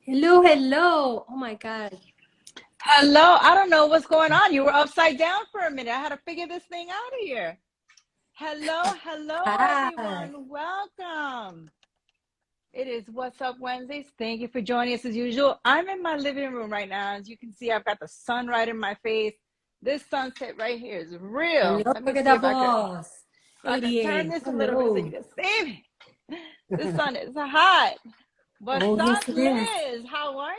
Hello, hello. Oh my God. Hello, I don't know what's going on. You were upside down for a minute. I had to figure this thing out of here. Hello, Hi. everyone. Welcome. It is What's Up Wednesdays. Thank you for joining us as usual. I'm in my living room right now. As you can see, I've got the sun right in my face. This sunset right here is real. Hello, Let me see Pagada if Boss. I could turn 88. this a little bit so you Hello. can see me. The sun is hot. What's Oh, up, yes, it is. Liz? How are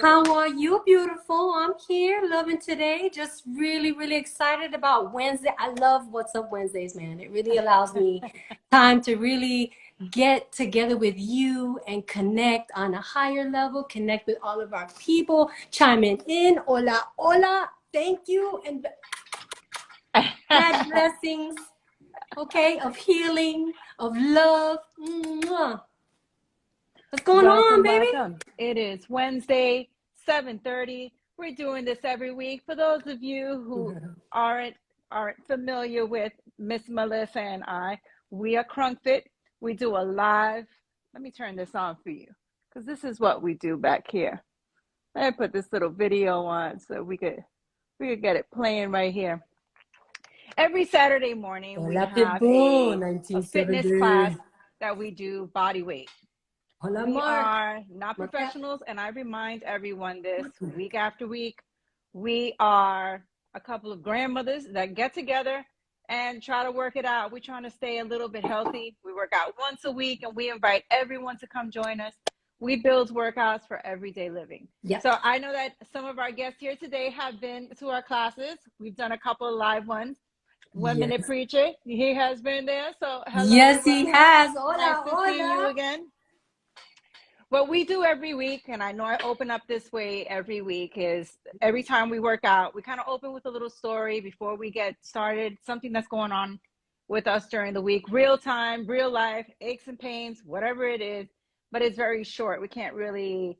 How you? are you, beautiful? I'm here, loving today. Just really, really excited about Wednesday. I love What's Up Wednesdays, man. It really allows me time to really get together with you and connect on a higher level, connect with all of our people, chiming in. Hola, hola. Thank you. And mad blessings, okay, of healing, of love. Mwah. What's going on, Welcome, baby? welcome. It is Wednesday, 7:30. We're doing this every week. For those of you who aren't familiar with Miss Melissa and I, we are Crunkfit. We do a live. Let me turn this on for you because this is what we do back here. Let me put this little video on so we could get it playing right here. Every Saturday morning, we Hola, have Pitbull, a fitness class 1970. that we do body weight. Hola, We Mark. are not Mark that. professionals, and I remind everyone this week after week. We are a couple of grandmothers that get together and try to work it out. We're trying to stay a little bit healthy. We work out once a week, and we invite everyone to come join us. We build workouts for everyday living. Yep. So I know that some of our guests here today have been to our classes. We've done a couple of live ones. One Yes. Minute Preacher, he has been there. So hello Yes, and he welcome. has. Nice Hola, to see you hola. again. What we do every week, and I know I open up this way every week, is every time we work out, we kind of open with a little story before we get started, something that's going on with us during the week, real time, real life, aches and pains, whatever it is, but it's very short. We can't really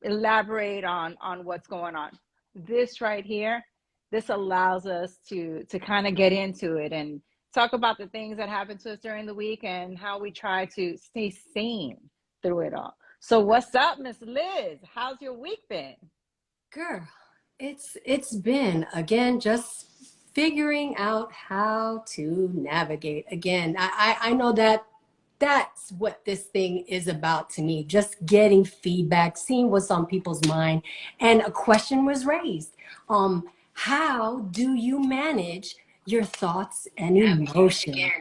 elaborate on what's going on. This right here, this allows us to kind of get into it and talk about the things that happen to us during the week and how we try to stay sane through it all. So what's up, Miss Liz? How's your week been? Girl, it's been again just figuring out how to navigate. Again, I know that that's what this thing is about to me. Just getting feedback, seeing what's on people's mind, and a question was raised. How do you manage your thoughts and emotions? Again,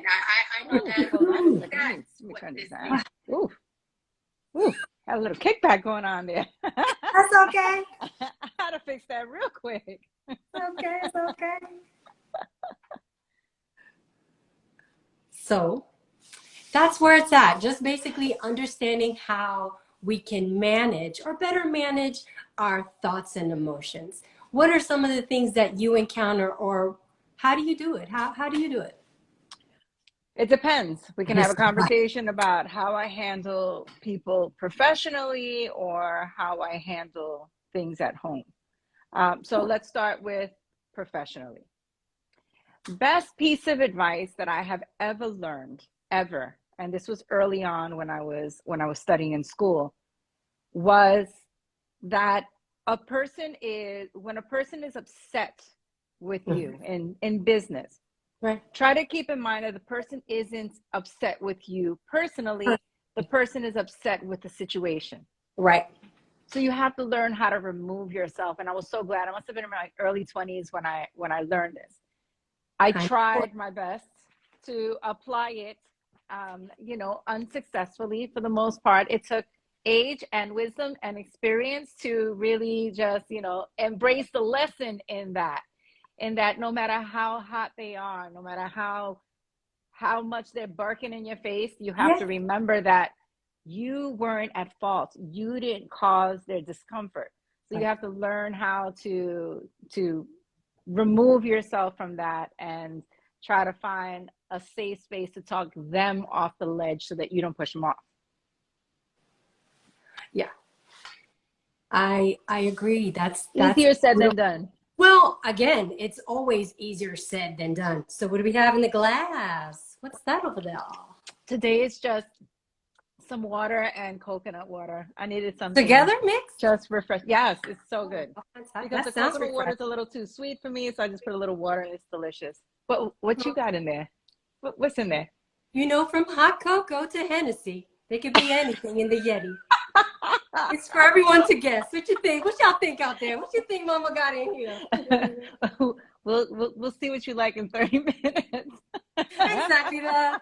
I know that. Hold on a second. Let me turn this down. Ooh, ooh, had a little kickback going on there. That's okay. I had to fix that real quick. Okay, it's okay. So that's where it's at. Just basically understanding how we can manage or better manage our thoughts and emotions. What are some of the things that you encounter, or how do you do it? How do you do it? It depends. We can have Yes. a conversation about how I handle people professionally or how I handle things at home. So let's start with professionally. Best piece of advice that I have ever learned, ever, and this was early on when I was studying in school, was that when a person is upset with you in business, Right. try to keep in mind that the person isn't upset with you personally, the person is upset with the situation. Right. So you have to learn how to remove yourself. And I was so glad. I must have been in my early 20s when I learned this. I tried my best to apply it, unsuccessfully for the most part. It took age and wisdom and experience to really just, embrace the lesson in that no matter how hot they are, no matter how much they're barking in your face, you have to Yes. remember that you weren't at fault. You didn't cause their discomfort. So you Right. have to learn how to remove yourself from that and try to find a safe space to talk them off the ledge so that you don't push them off. Yeah. I agree. That's Easier said than done. well, again, it's always easier said than done. So what do we have in the glass? What's that over there? Today is just some water and coconut water. I needed something Together mix? just refresh. Yes, it's so good. Oh, Because that the sounds coconut water refreshing. is a little too sweet for me, so I just put a little water and it's delicious. But what you got in there? What's in there? You know, from hot cocoa to Hennessy, there could be anything in the Yeti. It's for everyone to guess. What you think? What y'all think out there? What you think Mama got in here? We'll see what you like in 30 minutes. Exactly that.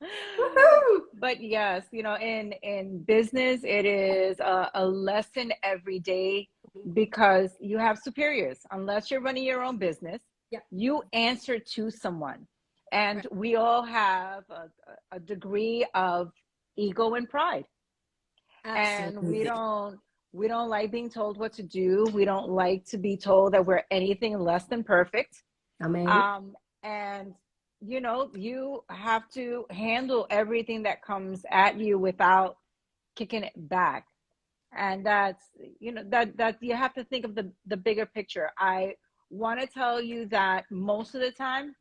Woohoo! But yes, in business, it is a lesson every day because you have superiors. Unless you're running your own business, Yeah. you answer to someone. And Right. we all have a degree of ego and pride. And we Absolutely. don't we don't like being told what to do. We don't like to be told that we're anything less than perfect. I mean, And you have to handle everything that comes at you without kicking it back. And that's that you have to think of the bigger picture. I want to tell you that most of the time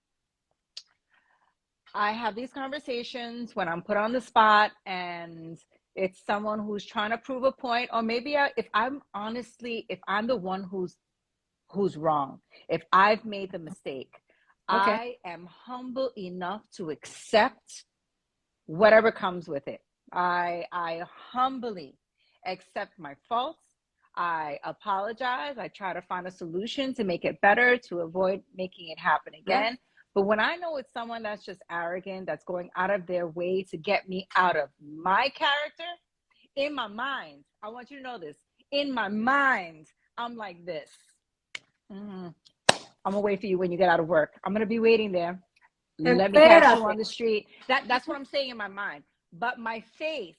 I have these conversations when I'm put on the spot and it's someone who's trying to prove a point, or maybe if I'm the one who's wrong, if I've made the mistake, okay. I am humble enough to accept whatever comes with it. I humbly accept my faults. I apologize. I try to find a solution to make it better, to avoid making it happen Right. again. But when I know it's someone that's just arrogant, that's going out of their way to get me out of my character, in my mind, I want you to know this. In my mind, I'm like this. I'm gonna wait for you when you get out of work. I'm gonna be waiting there. Let me catch you on the street. That's what I'm saying in my mind. But my face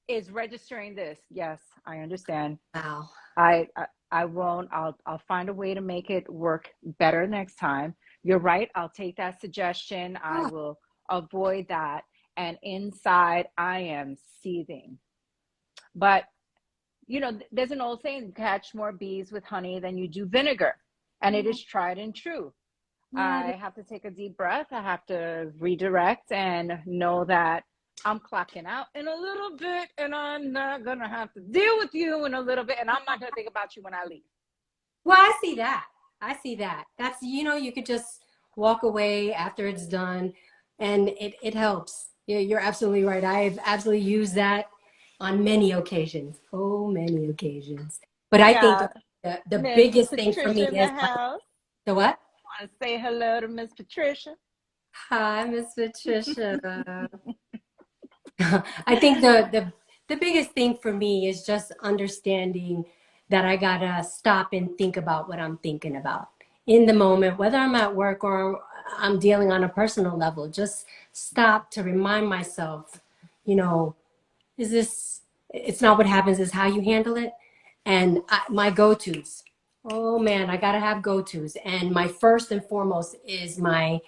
is registering this. Yes, I understand. Wow. I won't. I'll find a way to make it work better next time. You're right. I'll take that suggestion. I Oh, will avoid that. And inside, I am seething. But there's an old saying: catch more bees with honey than you do vinegar, and it is tried and true. yeah. I have to take a deep breath. I have to redirect and know that I'm clocking out in a little bit and I'm not going to have to deal with you in a little bit. And I'm not going to think about you when I leave. Well, I see that. I see that. That's, you could just walk away after it's done and it helps. You're absolutely right. I've absolutely used that on many occasions. Oh, many occasions. But We I think got the Miss biggest thing for me Patricia in the is like, house. the what? I want to say hello to Miss Patricia. Hi, Miss Patricia. I think the biggest thing for me is just understanding that I gotta stop and think about what I'm thinking about in the moment, whether I'm at work or I'm dealing on a personal level. Just stop to remind myself, you know, is this? It's not what happens; is how you handle it. And my go-tos. Oh man, I gotta have go-tos, and my first and foremost is my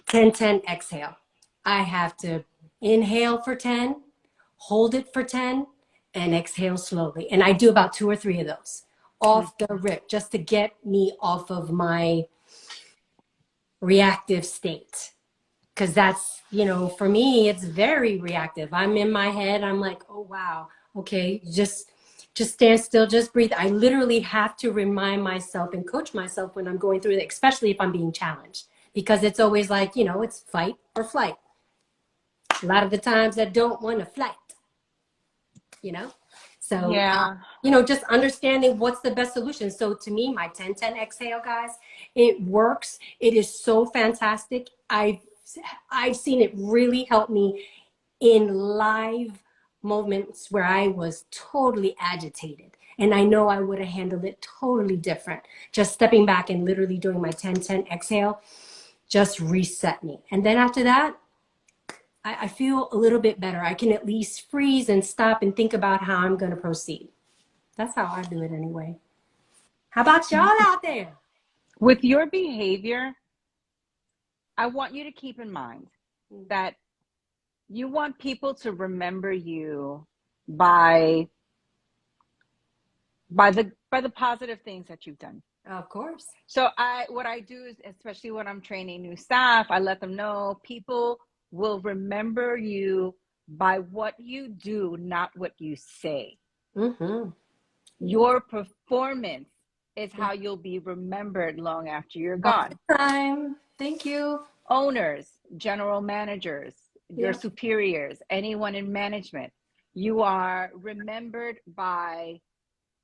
10-10 exhale. I have to inhale for 10, hold it for 10, and exhale slowly. And I do about 2 or 3 of those off the rip just to get me off of my reactive state. Because that's, for me, it's very reactive. I'm in my head. I'm like, oh, wow. Okay, just stand still, just breathe. I literally have to remind myself and coach myself when I'm going through it, especially if I'm being challenged, because it's always like, it's fight or flight. A lot of the times I don't want to flight, you know? So, Yeah. just understanding what's the best solution. So to me, my 10-10 exhale, guys, it works. It is so fantastic. I've seen it really help me in live moments where I was totally agitated. And I know I would have handled it totally different. Just stepping back and literally doing my 10-10 exhale just reset me. And then after that, I feel a little bit better. I can at least freeze and stop and think about how I'm going to proceed. That's how I do it anyway. How about y'all out there? With your behavior, I want you to keep in mind that you want people to remember you by the positive things that you've done. Of course. So what I do is, especially when I'm training new staff, I let them know people will remember you by what you do, not what you say. Mm-hmm. Your performance is how you'll be remembered long after you're All gone. the time. Thank you. Owners, general managers, your Yeah. superiors, anyone in management, you are remembered by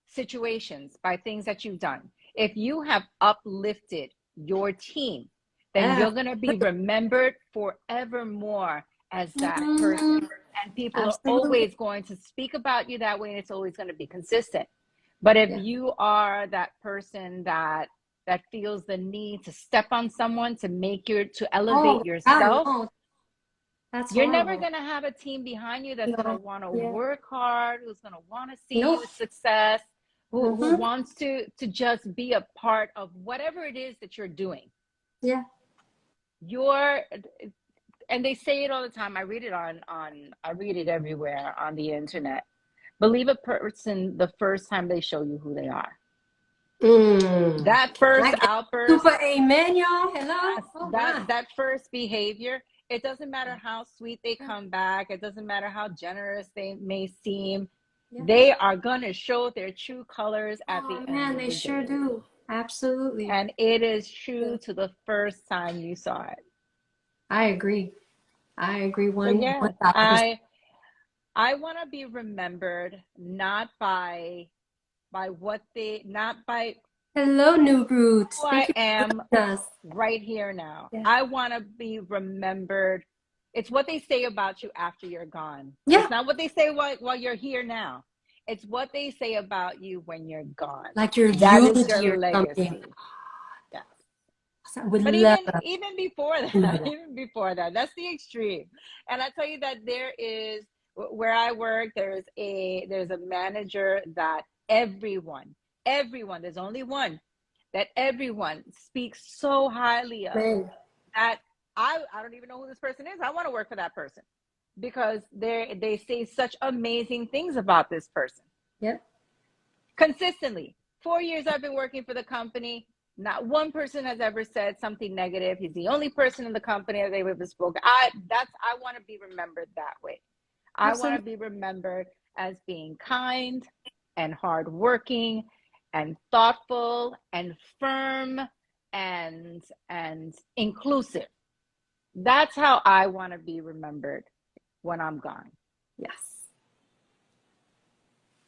situations, by things that you've done. If you have uplifted your team, then Yeah. you're going to be remembered forevermore as that person. Mhm. And people are Absolutely. always going to speak about you that way, and it's always going to be consistent. But if Yeah. you are that person that feels the need to step on someone to Oh, elevate God, yourself, no. That's you're never horrible. going to have a team behind you that's going to No. want to Yeah. work hard, who's going to want to see No. you success, who Mm-hmm. wants to just be a part of whatever it is that you're doing. Yeah. You're, and they say it all the time. I read it I read it everywhere on the internet. Believe a person the first time they show you who they are. Mm. That first I get outburst, super amen, y'all. Hello. yes, Oh, that my. that first behavior, it doesn't matter how sweet they come back, it doesn't matter how generous they may seem, Yeah. they are going to show their true colors at the Oh, end man, of they the sure day. do. Absolutely. And it is true Yeah. to the first time you saw it. I agree. I agree So one yes, thousand percent. I want to be remembered not by what they, not by Hello, New Roots. who Thank I you for am joining us. right here now. Yeah. I want to be remembered. It's what they say about you after you're gone. Yeah. It's not what they say while you're here now. It's what they say about you when you're gone. Like your That is your eulogy or something. legacy. Yes. I would But love even before to know that, that. even before that, that's the extreme. And I tell you that there is, where I work, there's a manager that everyone, there's only one that everyone speaks so highly of, Man. that I don't even know who this person is. I want to work for that person because they say such amazing things about this person Yep. consistently. 4 years I've been working for the company. Not one person has ever said something negative. He's the only person in the company that they've ever spoken. I want to be remembered that way. I want to Absolutely. be remembered as being kind and hardworking and thoughtful and firm and inclusive. That's how I want to be remembered when I'm gone. Yes.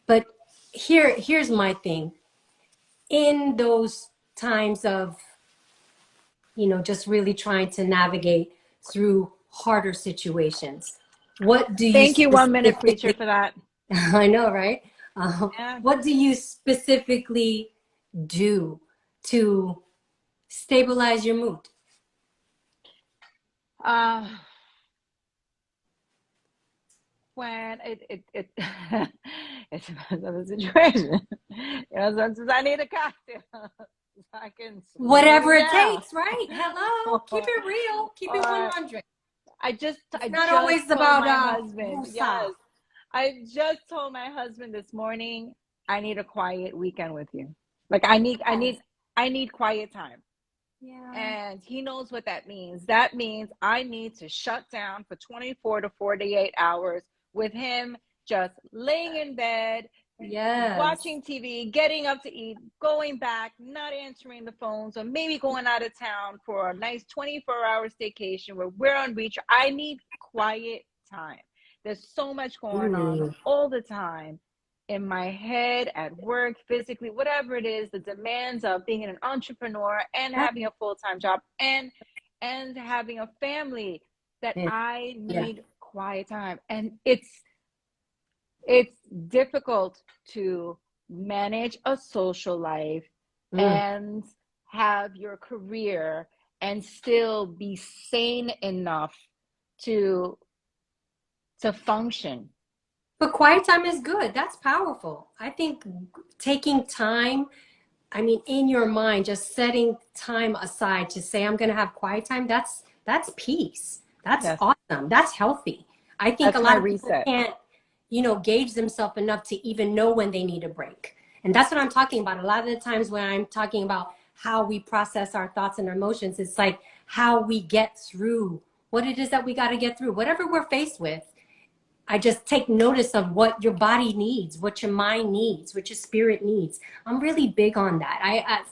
But here's my thing. In those times of, just really trying to navigate through harder situations, what do you Thank you, 1 minute preacher, specifically, for that. I know, right? Yeah. What do you specifically do to stabilize your mood? Uh, when it it depends on the situation. Sometimes I need a cocktail so I can slow Whatever it it down. takes, right? Hello. Keep or, it real. Keep it or 100. I It's not just always told about my husband, woosah. yes, I just told my husband this morning, I need a quiet weekend with you. Like Yes. I need quiet time. Yeah. And he knows what that means. That means I need to shut down for 24 to 48 hours with him, just laying in bed, Yes. watching TV, getting up to eat, going back, not answering the phones, or maybe going out of town for a nice 24-hour staycation where we're on reach. I need quiet time. There's so much going on Mm. all the time in my head, at work, physically, whatever it is, the demands of being an entrepreneur and Yeah. having a full-time job and having a family, that Yeah. I Yeah. need quiet time. And it's difficult to manage a social life Mm. and have your career and still be sane enough to function. But quiet time is good. That's powerful. I think taking time, I mean, in your mind, just setting time aside to say, I'm going to have quiet time, that's peace. That's Yes, awesome. That's healthy. I think a that's my lot of people reset. can't, gauge themselves enough to even know when they need a break. And that's what I'm talking about. A lot of the times when I'm talking about how we process our thoughts and our emotions, it's like how we get through what it is that we got to get through, whatever we're faced with. I just take notice of what your body needs, what your mind needs, what your spirit needs. I'm really big on that.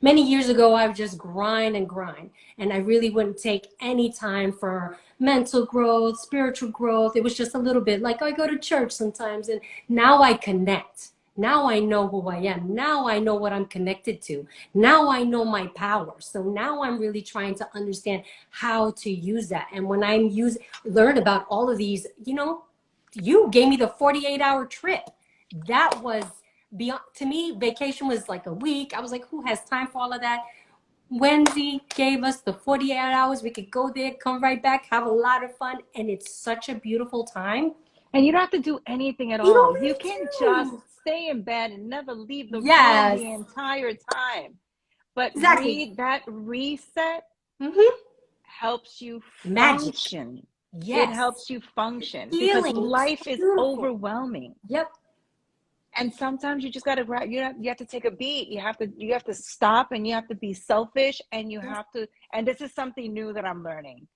Many years ago, I would just grind and grind, and I really wouldn't take any time for mental growth, spiritual growth. It was just a little bit like I go to church sometimes, and now I connect. Now I know who I am. Now I know what I'm connected to. Now I know my power. So now I'm really trying to understand how to use that. And when I learn about all of these, you gave me the 48-hour trip. That was beyond, to me, vacation was like a week. I was like, who has time for all of that? Wednesday gave us the 48 hours. We could go there, come right back, have a lot of fun. And it's such a beautiful time. And you don't have to do anything at You all. don't You really can just do. stay in bed and never leave the room Yes, the entire time. But exactly. that reset Hmm. helps you Magic. function. It Yes. helps you function because Healing. It's life is beautiful. overwhelming. Yep. And sometimes you just got to you have to take a beat. You have to stop, and you have to be selfish, and you Yes. have to, and this is something new that I'm learning,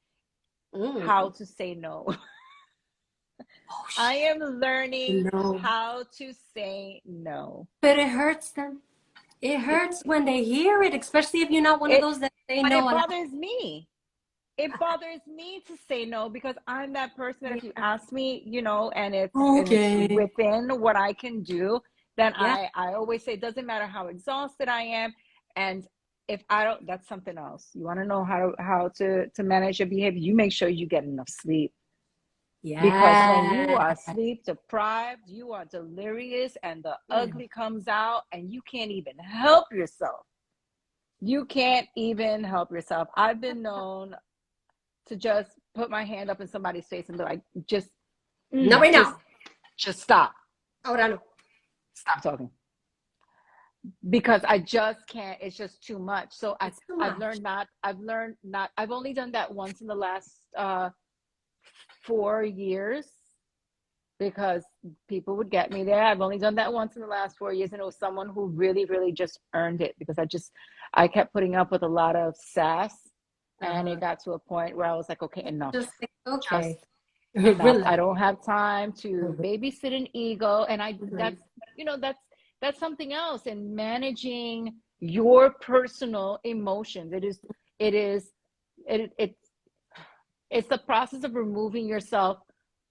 how Mm. to say no. Oh, I shit. am learning No. how to say no. But it hurts them. It hurts when they hear it, especially if you're not one of It those that say but no. it And bothers me. It bothers me to say no because I'm that person that if you ask me, and it's okay. within what I can do, then Yeah. I always say it doesn't matter how exhausted I am. And if I don't, that's something else. You want to know how to manage your behavior, you make sure you get enough sleep. Because when you Yeah. are sleep deprived, you are delirious and the ugly comes out and you can't even help yourself. You can't even help yourself. I've been known to just put my hand up in somebody's face and be like, just, Not right just, now. just stop, Ahora no. stop talking, because I just can't. It's just too much. So It's too I've much. learned not. I've only done that once in the last 4 years because people would get me there. I've only done that once in the last 4 years, and it was someone who really, really just earned it because I kept putting up with a lot of sass, and Uh-huh. it got to a point where I was like, okay, enough. Just like, Just okay. enough. I Relax. don't have time to Mhm. babysit an ego. And Mhm. that's something else in managing your personal emotions. It is, it, it's the process of removing yourself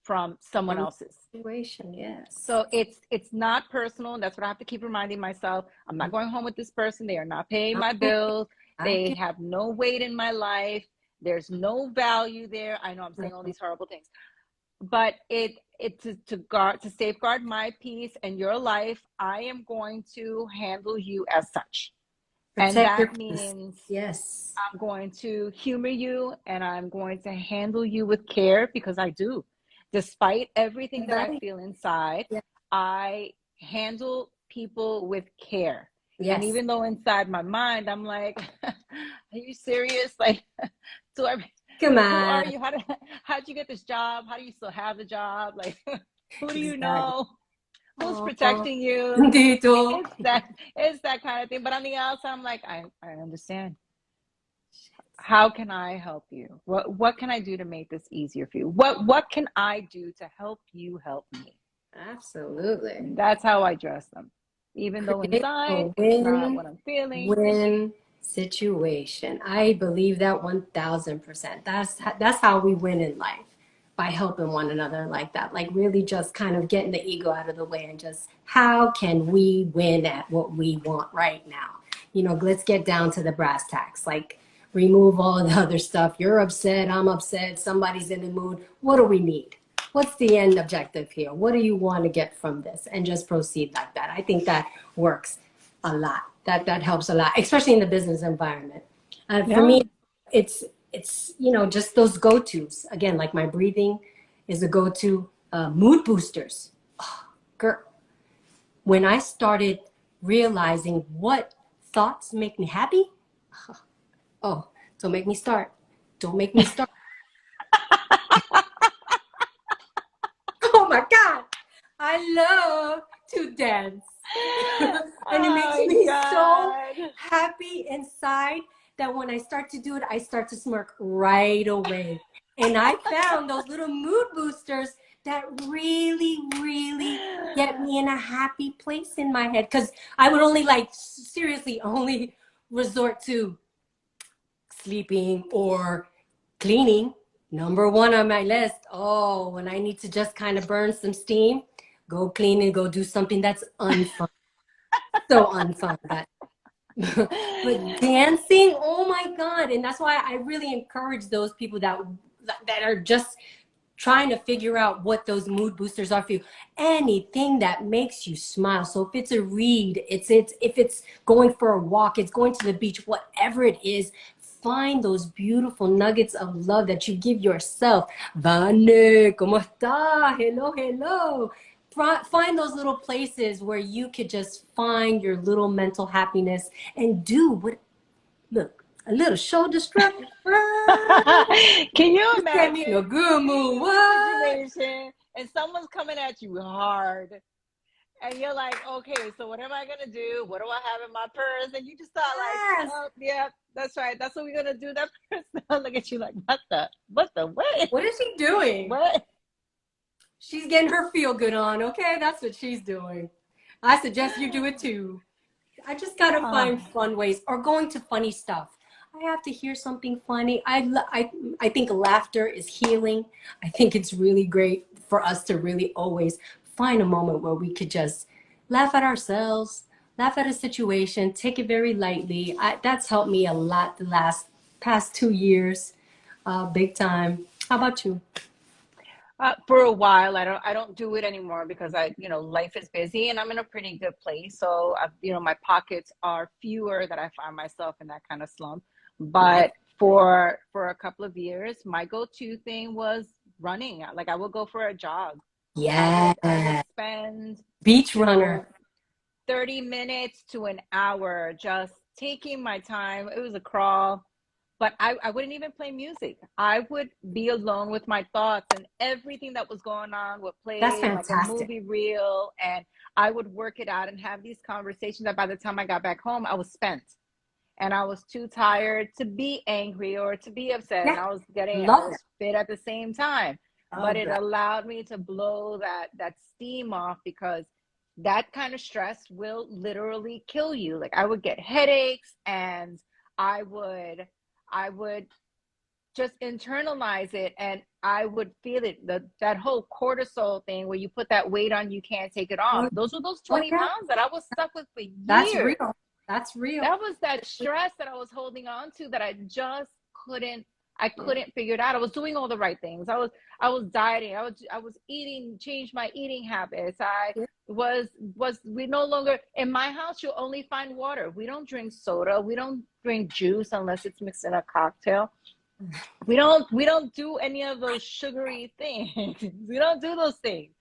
from someone From else's. the situation, yes. So it's not personal. And that's what I have to keep reminding myself. I'm not going home with this person. They are not paying my Okay. bills. I They get have no weight in my life. There's no value there. I know I'm saying all these horrible things, but it to safeguard my peace and your life. I am going to handle you as such, and protect your that peace. means Yes. I'm going to humor you and I'm going to handle you with care because I do. Despite everything that I Right. feel inside, Yeah. I handle people with care. And Yes. even though inside my mind I'm like, are you serious? Like, do I Come who are on. you? How'd you get this job? How do you still have the job? Like, who do you Exactly. know? Who's Oh, protecting you? Dito. It's that kind of thing. But on the outside, I'm like, I understand. How can I help you? What can I do to make this easier for you? What can I do to help you help me? Absolutely. That's how I dress them. Even though Create inside a it's not what I'm feeling. win-win situation. I believe that 1000%. That's how we win in life, by helping one another like that. Like really just kind of getting the ego out of the way and just how can we win at what we want right now? Let's get down to the brass tacks. Like remove all the other stuff. You're upset, I'm upset, somebody's in the mood. What do we need? What's the end objective here? What do you want to get from this? And just proceed like that. I think that works a lot. That helps a lot, especially in the business environment. For Yeah. me, it's just those go-tos. Again, like my breathing is a go-to. Mood boosters. Oh, girl, when I started realizing what thoughts make me happy, oh, don't make me start. Don't make me start. Oh my God. I love to dance. And it makes Oh me so God. happy inside that when I start to do it, I start to smirk right away. And I found those little mood boosters that really, really get me in a happy place in my head. Because I would only like seriously only resort to sleeping or cleaning. Number one on my list. Oh, when I need to just kind of burn some steam, go clean and go do something that's unfun. So unfun. But dancing, oh my God. And that's why I really encourage those people that are just trying to figure out what those mood boosters are for you. Anything that makes you smile. So if it's a read, it's if it's going for a walk, it's going to the beach, whatever it is, find those beautiful nuggets of love that you give yourself. Vane, ¿cómo está? Hello, hello. Find those little places where you could just find your little mental happiness and do what, look, a little shoulder strap. Can you Get me in a imagine good being mood. in What? a situation and someone's coming at you hard, and you're like, okay, so what am I gonna do? What do I have in my purse? And you just start like, Yes. oh yeah, that's right. That's what we're gonna do. That person look at you like, what the what? What is she doing? What? She's getting her feel good on. Okay, that's what she's doing. I suggest you do it too. I just gotta find fun ways or going to funny stuff. I have to hear something funny. I think laughter is healing. I think it's really great for us to really always find a moment where we could just laugh at ourselves, laugh at a situation, take it very lightly. That's helped me a lot the past 2 years, big time. How about you? For a while, I don't do it anymore because life is busy and I'm in a pretty good place. So, my pockets are fewer that I find myself in that kind of slump. Nice. But for a couple of years, my go-to thing was running. Like I would go for a jog. I would Yeah. spend, Beach you runner. know, 30 minutes to an hour just taking my time. It was a crawl, but I wouldn't even play music. I would be alone with my thoughts, and everything that was going on would That's play like a fantastic. movie reel, and I would work it out and have these conversations that by the time I got back home, I was spent. And I was too tired to be angry or to be upset. And Yeah. I Love that. was fit at the same time. But Love it that. allowed me to blow that steam off because that kind of stress will literally kill you. Like I would get headaches and I would I would just internalize it and I would feel it. That whole cortisol thing where you put that weight on, you can't take it off. Oh, Those were those oh 20 yeah. pounds that I was stuck with for That's years. real. That's real. That was that stress that I was holding on to that I just couldn't figure it out. I was doing all the right things. I was dieting. I was eating, changed my eating habits. I Yeah. was we no longer in my house you'll only find water. We don't drink soda. We don't drink juice unless it's mixed in a cocktail. We don't do any of those sugary things. We don't do those things.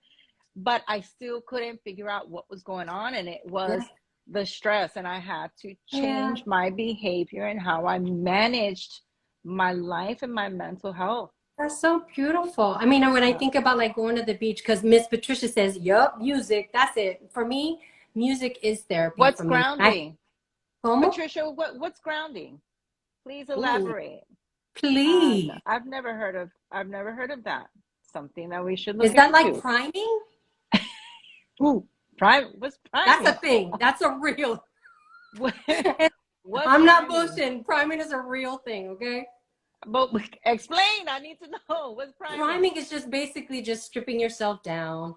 But I still couldn't figure out what was going on, and it was Yeah. the stress, and I had to Yeah. change my behavior and how I managed my life and my mental health. That's so beautiful. I mean, when I Yeah. think about like going to the beach, because Miss Patricia says, yup, music, that's it. For me, music is therapy What's for me. I grounding? como? Patricia, what's grounding? Please Ooh, elaborate. please. I've never heard of that. Something that we should Is look that like into. priming? Ooh, what's That's a priming? thing. That's a real. What, what's I'm not priming? bullshitting. Priming is a real thing, okay? But explain. I need to know. What's priming? Priming is just basically just stripping yourself down,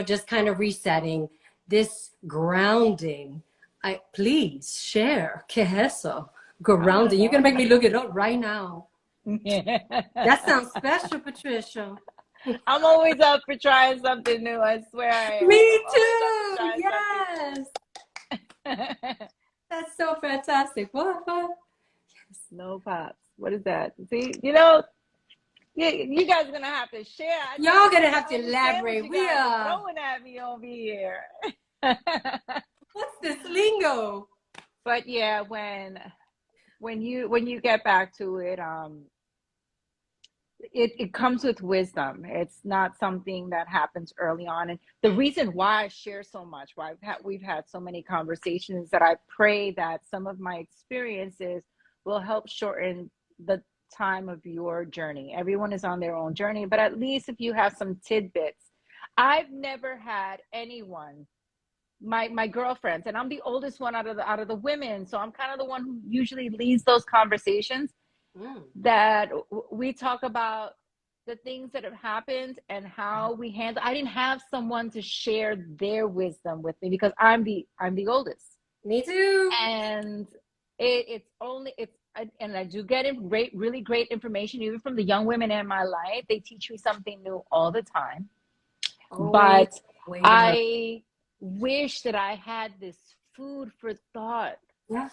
just kind of resetting. This grounding. Please share. Que es eso? I want to Grounding. You're gonna know. make me look it up right now. That sounds special, Patricia. I'm always up for trying something new. I swear I am. Me I'm always up for too. trying Yes. something That's so fantastic. What? new. No pops. What is that? See, you guys are gonna have to share. I Y'all don't gonna even have to understand what elaborate. you We guys are throwing at me over here. what's this lingo? But yeah, when you get back to it, it comes with wisdom. It's not something that happens early on. And the reason why I share so much, why we've had so many conversations, that I pray that some of my experiences will help shorten the time of your journey. Everyone is on their own journey, but at least if you have some tidbits. I've never had anyone, my girlfriends, and I'm the oldest one out of the women, so I'm kind of the one who usually leads those conversations, that we talk about the things that have happened and how we handle. I didn't have someone to share their wisdom with me because I'm the oldest. Me too. And and I do get really great information even from the young women in my life. They teach me something new all the time. Always But way to learn. I wish that I had this food for thought,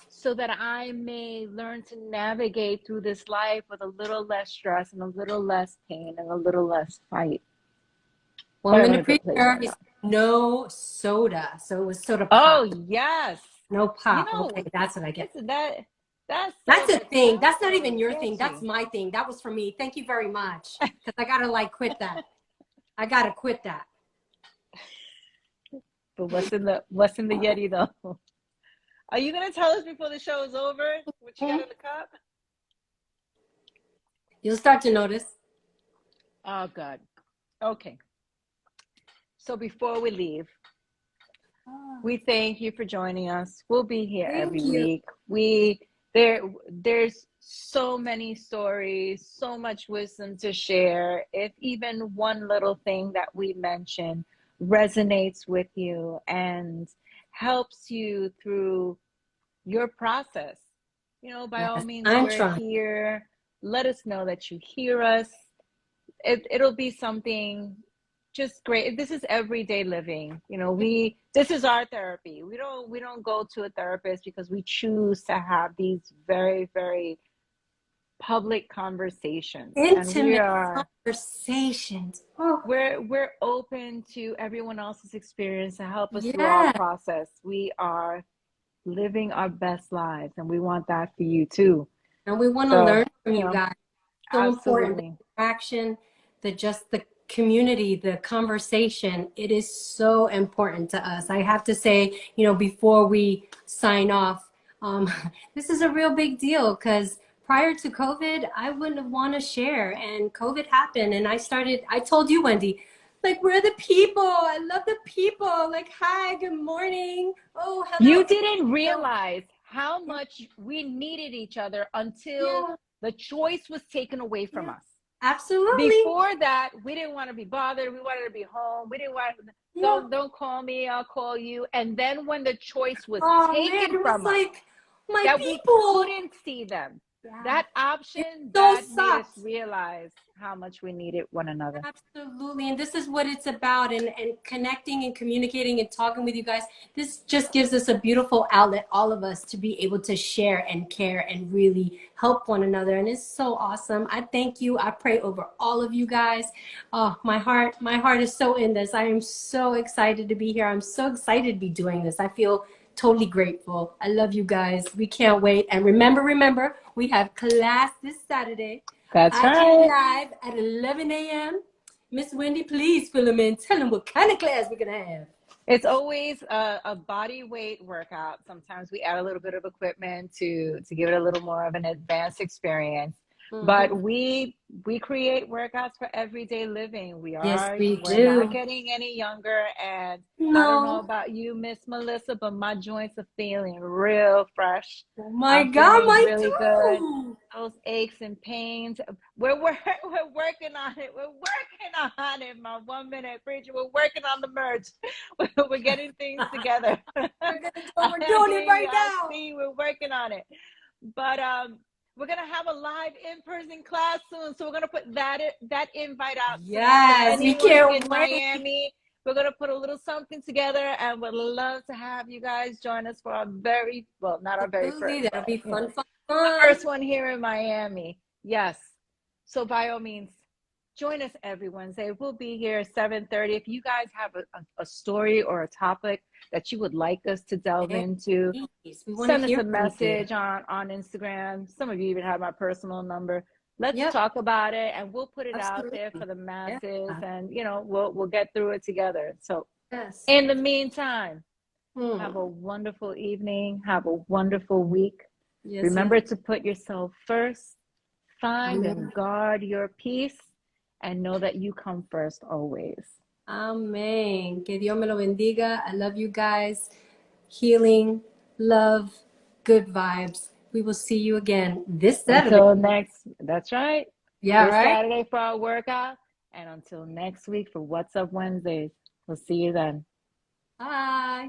so that I may learn to navigate through this life with a little less stress and a little less pain and a little less fight. Well, I'm in the pre-care. No soda, so it was soda pop. Oh yes, No you pop. know, Okay, that's what I get. that's That's a soda, thing. that That's not will even your get thing. That's you. my thing. That was for me. Thank you very much. Because I gotta like quit that. I gotta quit that. But what's in the Yeti though? Are you gonna tell us before the show is over what you got in the cup? You'll start to notice. Oh God. Okay. So before we leave, we thank you for joining us. We'll be here every week. There's so many stories, so much wisdom to share. If even one little thing that we mention resonates with you and helps you through your process, by all means, we're here. Let us know that you hear us. It'll be something just great. This is everyday living. This is our therapy. We don't go to a therapist because we choose to have these very, very public conversations. Intimate conversations. Oh. We're open to everyone else's experience to help us through our process. We are living our best lives, and we want that for you too. And we want to learn from you guys. So Absolutely. important. The interaction, the community, the conversation, it is so important to us. I have to say, before we sign off, this is a real big deal because prior to COVID, I wouldn't have want to share, and COVID happened, and I told you, Wendy, like, we're the people. I love the people. Like, hi, good morning. Oh, hello. You didn't realize how much we needed each other until the choice was taken away from us. Absolutely. Before that, we didn't want to be bothered. We wanted to be home. We didn't want don't call me, I'll call you. And then when the choice was taken from us, that people. We couldn't see them. That option, that made us realize how much we needed one another. Absolutely. And this is what it's about. And connecting and communicating and talking with you guys. This just gives us a beautiful outlet, all of us, to be able to share and care and really help one another. And it's so awesome. I thank you. I pray over all of you guys. Oh, my heart is so in this. I am so excited to be here. I'm so excited to be doing this. I feel totally grateful. I love you guys. We can't wait. And remember, we have class this Saturday. That's right. Live at 11 a.m. Miss Wendy, please fill them in. Tell them what kind of class we're going to have. It's always a body weight workout. Sometimes we add a little bit of equipment to give it a little more of an advanced experience. Mm-hmm. But we create workouts for everyday living. We're not getting any younger. And I don't know about you, Miss Melissa, but my joints are feeling real fresh. Oh my God, mine really too. Good. Those aches and pains. We're working on it. We're working on it. My 1 minute preacher. We're working on the merch. We're getting things together. We're doing it right now. We're working on it. But we're going to have a live in-person class soon. So we're going to put that invite out. Yes, we can't wait. Miami. We're going to put a little something together and would love to have you guys join us for our not our very first. That'll be fun. The first one here in Miami. Yes. So by all means, join us every Wednesday. We'll be here at 7:30. If you guys have a story or a topic that you would like us to delve into, send us a message on Instagram. Some of you even have my personal number. Let's talk about it, and we'll put it out there for the masses, and we'll get through it together. So in the meantime, have a wonderful evening. Have a wonderful week. Remember to put yourself first. Find and Amen. guard your peace and know that you come first always. Amen. Que Dios me lo bendiga. I love you guys. Healing, love, good vibes. We will see you again this Saturday. Until next, that's right. Yeah, This right? Saturday for our workout. And until next week for What's Up Wednesdays. We'll see you then. Bye.